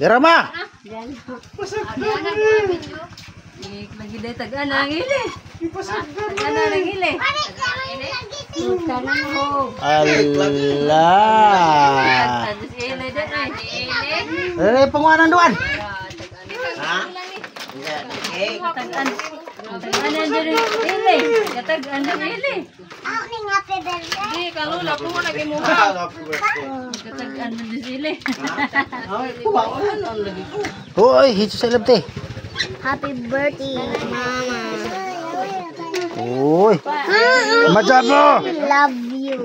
Dirama. Lagi day tagaan ang ili. Tagaan ang ili. Kanan mo. Allah. Ili din ay. Penguanan doan. Tagaan din ili. Tagaan din ili. Di kalau lapu lagi mo. Tagaan din ili. Hoy, hito sa ilab te. Happy birthday, Mama. Uy. Majabo. Love you.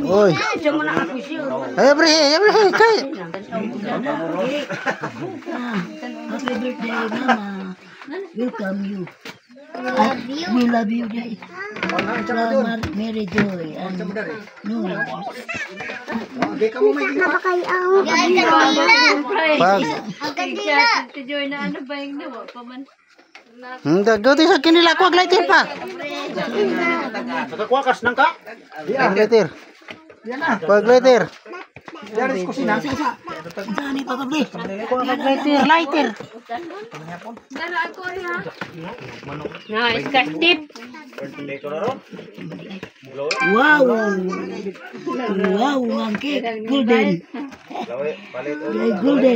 Uy. Ayo bre, kay. Happy birthday, Mama. Welcome you. We love you, guys. Selamat Mary Joy. No. Joy na ano ba yung nawa pa man? Gauti sa kinila ko aglighter pa. Nakakuakas nang ka? Aglighter. Paglighter. Dari kusina. Saan ito tabli? Lighter. Dala ako ya. Na, iskatip. Wow. Wow, ang cake. Golden. Golden.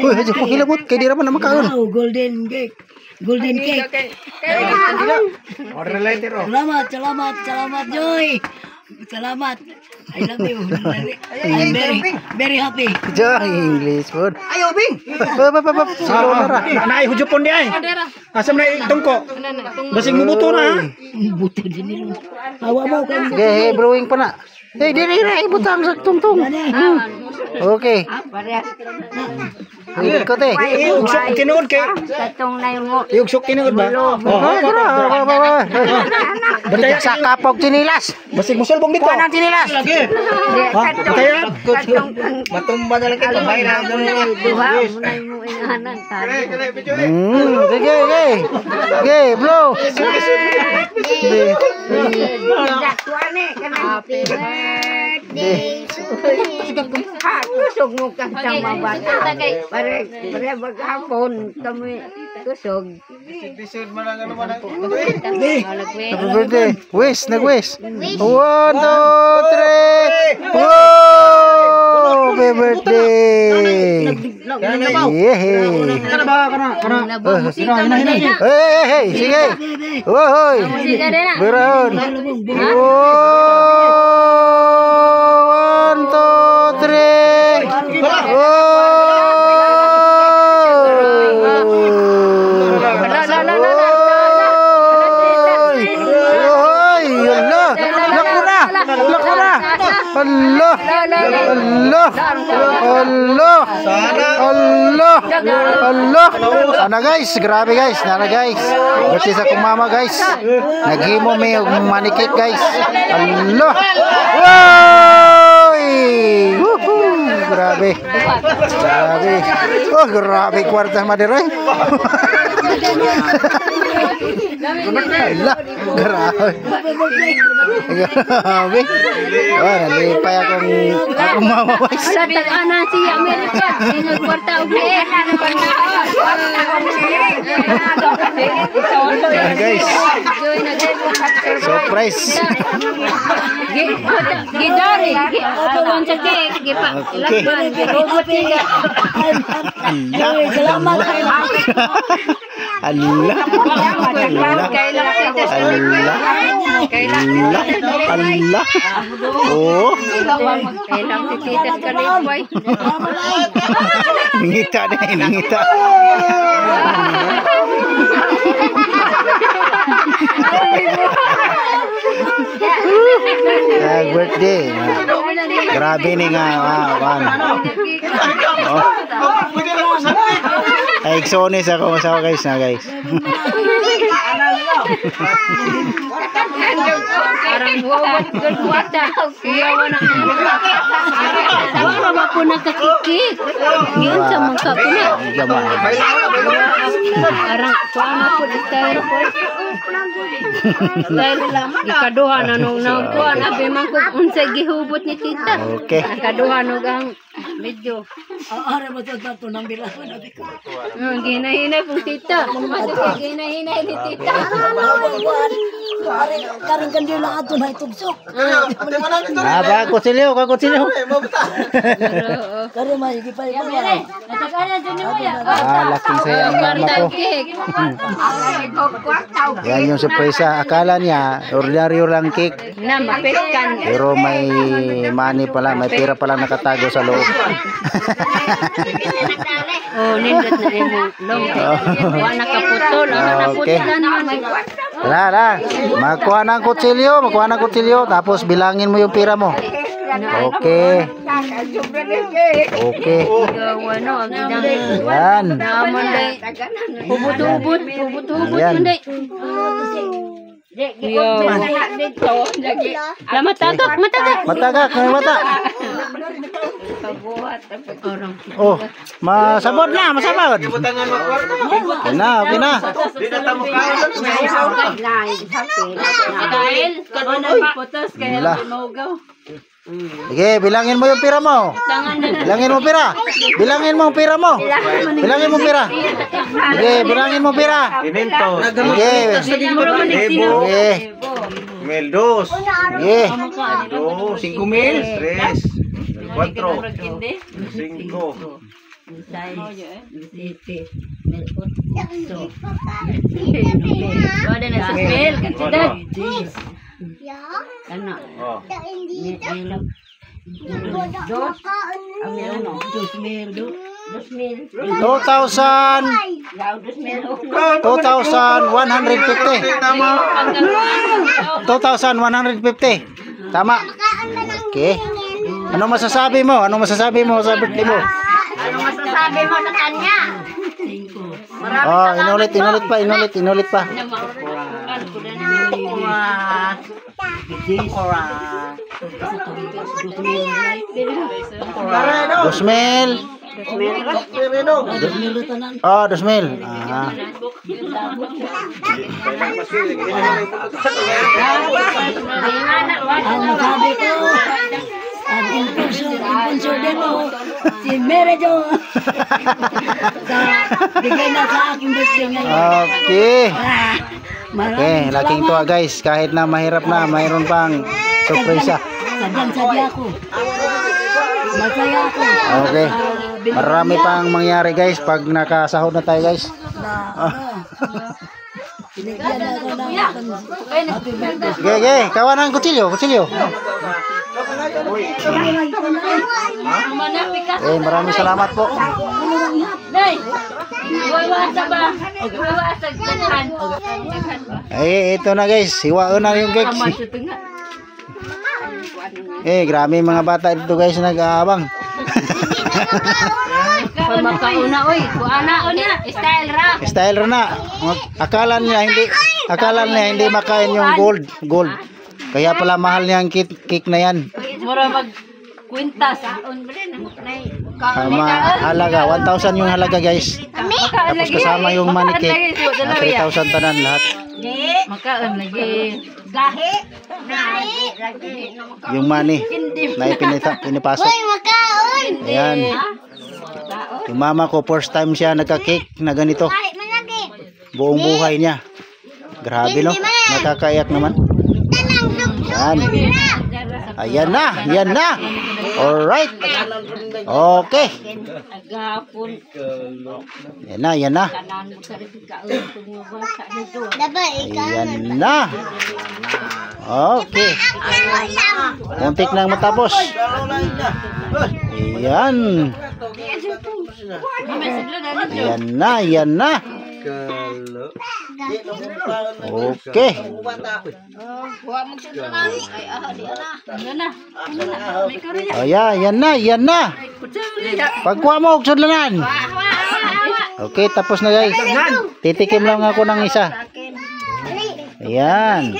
Uy, haji ko hilabot kay dira man na makaon. Wow, golden cake. Golden cake. Order lighter oh. Selamat Joy. Selamat. I love you. I'm very happy. Jah English food. Ayo Bing. Ba. Silo na ra. Naay hujupon di ay. Asam na tungko. Basing mubuto na. Buto din nilo. Hawa mo kan. Ge, brewing pa na. Hey, diri ra ibutang sa tungtung. Okay. Ikot ko te. Ugsok tinuod kay. Tatong na yung Ugsok tinuod ba? Bataya sa kapog tinilas. Basing musulbong dito. Kuha ng tinilas. Bataya. Matumba na lang kayo. Bayram na lang. duha muna yung inahanan Ge, blow. Happy birthday. Kusog mo kang sama bata. Pare maghapon kami kusog. Happy birthday. Wish, nag-wish. 1, 2, 3. Wow! Happy birthday. Hey, sige. Hoy. Beron. 1, 2, 3. Allah. Sana guys, grabe guys, nana guys. Berarti sa kong mama guys. Naghimo may manikit guys. Allah. Woy! Grabe. Oh, grabe kwarta Maderay. Grabe. Oh, nalipay akong mama guys. Sa tag-ana si Amerika, sinag kwarta ugli. Guys. Surprise. Gidari, tuwan sa cake, gipa. Selamat. Allah. Oh. Kailang tititas ka rin, boy. Nangita na eh, nangita. Birthday. Grabe ni nga. Ay, Sony sa kumasawa guys na guys. Parang huwag daw. Iyawan ang wala po nakakikik. Yun sa mga kapuna. Parang kuha na po. Dahil ikaduha na nung nakuha na bimang kung unsay gihubot ni tita. Okay. Ikaduha nung ang medyo. Ara mo to nang bilawan abi ko. Ginahinay pong tita. Ginahinay ni tita. Karang kan dia lang ato na itugsok. Ba, kutsilyo, kutsilyo. Kare may gipay pa. Laking saya ang mama ko. Yan yung surpresa. Akala niya, ordinaryo lang cake. Na, mapeskan. Pero may money pala, may pera pala nakatago sa loob. Oh, nindot na rin yung long. Wala nakaputol. Okay. Tara. Makuha ng kutsilyo, tapos bilangin mo yung pera mo. Okay. Okay. Yan. Hubot-hubot. Yan. Matagak. Matagak, may mata. Oh, masabot na, masabot. Okay na. Wala. Sige, bilangin mo yung pira mo. Bilangin mo pira. Sige, bilangin mo pira. Sige. Mil, dos. Sige. 5,000. 3, 4, 5. Ada na sa spell. Kantidad. Ano? Oh. 2,150. Tama. Okay. Ano masasabi mo sa birthday mo? Ano masasabi mo sa kanya? Oh, inulit pa. Dosmil. Oh, Dosmil. Ah. Ang sabi ko, ang impulso din mo, si Mary Jo. Bigay na sa aking birthday ngayon. Okay. Maraming Okay, laking tuwa guys. Kahit na mahirap na, mayroon pang sorpresa. Sadyan ako. Masaya ako. Okay. Marami pang mangyari guys pag nakasahod na tayo guys. Binigyan ako ng happy birthday. Okay. Kawan ng kutsilyo. Maraming salamat po. Ito na guys. Hiwaon na yung cake. Grabe mga bata dito guys nag-aabang. Makauna oy, kuana onya, Style ra na. Akala niya hindi makain yung gold. Kaya pala mahal niya ang cake na yan. Mura mag kwintas. Halaga 1,000 yung halaga guys. Tapos kasama yung money cake. 3,000 tanan lahat. Makaon lagi. Gahi. Lagi. Yung money na pinipasok. Ayan. Yung mama ko first time siya nagka-cake na ganito. Buong buhay niya. Grabe no. Nakakaiyak naman. Ayan na. Alright. Okay. Yan na. Ayan na. Okay. Muntik nang matapos. Ayan. Ayan na. Okay. Yan na. Pagkuha mo og sudlanan. Okay, tapos na guys. Titikim lang ako ng isa. Ayan.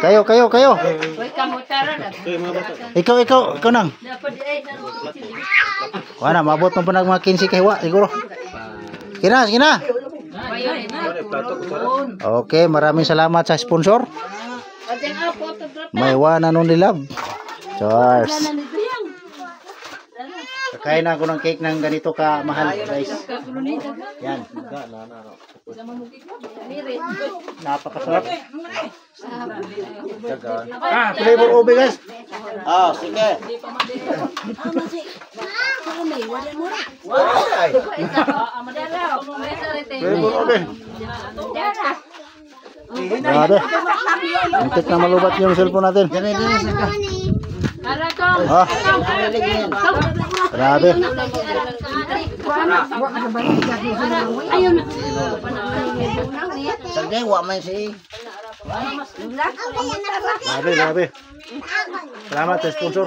Kayo. Ikaw nang. Wala, mabot mo pa ng mga 15 kay wa, siguro. Sige na. Okay, maraming salamat sa sponsor. May one and only love. Cheers. Kakain ako ng cake ng ganito ka mahal, guys. Yan. Napakasarap. Flavor ube, guys. Sige. Flavor ube. Grabe. Muntik na malubat yung cellphone natin. Grabe. Grabe. Salamat sa sponsor.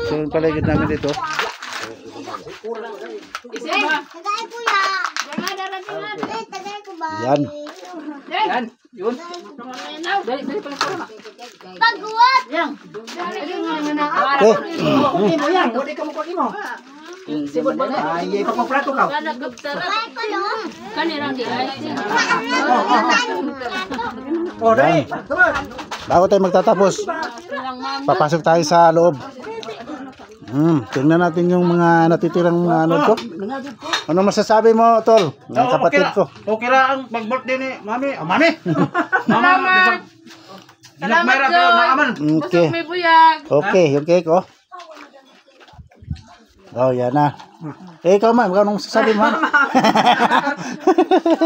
So, yung paligid namin dito. Yan. Bago tayo magtatapos, papasok tayo sa loob. Tingnan natin yung mga natitirang mga ano ko. Ano masasabi mo, Tol? Ng kapatid ko. Okay ra ang mag-birthday ni Mami. Mami. Mama. Salamat po. Okay. Okay, yung cake, oh. Oh, yan na. Ikaw, ma'am, anong masasabi mo?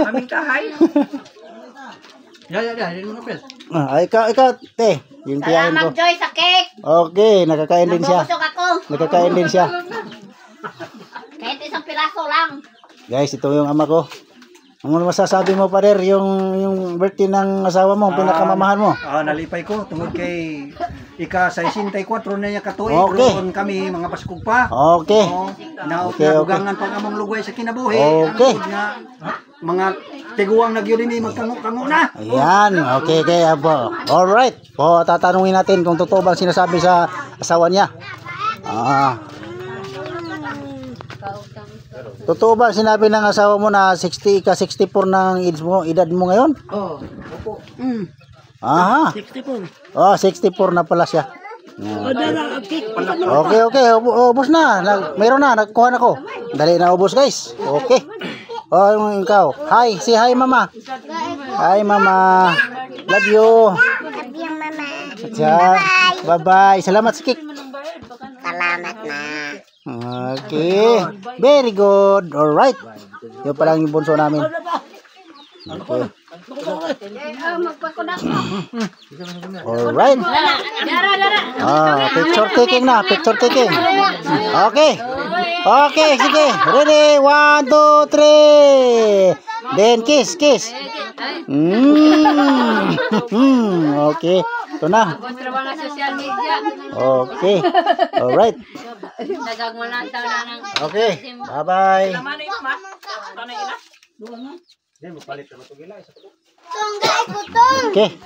Aming kahay. Ikaw, te. Yung tiyahin ko. Salamat, Joy, sa cake. Okay, nakakain din siya. Nabusog ako. Nakakain din siya. Kahit isang piraso lang. Guys, ito yung ama ko. Ano masasabi mo, pader, yung birthday ng asawa mo, pinakamamahal mo? Nalipay ko tungod kay ika-64 na niya katuig. Okay. Roon kami mga paskog pa. Okay. Naugangan pang among lugway sa kinabuhi. Okay. Mga tiguang nagyuri ni magkango-kango na. Ayan, okay, abo. Alright. Po, tatanungin natin kung totoo bang sinasabi sa asawa niya. Totoo ba sinabi ng asawa mo na 60 ka 64 ng edad mo ngayon? Oh, opo. Aha. 64. Oh, 64 na pala siya. Okay, ubos na. Meron na, nagkuha na ko. Dali na ubos, guys. Okay. Oh, yung ikaw. Hi, say hi, mama. Hi, mama. Love you. Love you, mama. Bye-bye. Salamat sa cake. Salamat na. Okay. Very good. Alright. Yung palang yung bunso namin. Okay. Alright. Picture taking na. Picture taking. Okay. Okay, sige. Ready? 1, 2, 3. Then kiss. Okay. Ito na. Okay. Alright. Okay. Bye-bye. Tunggay ko, tong. Okay.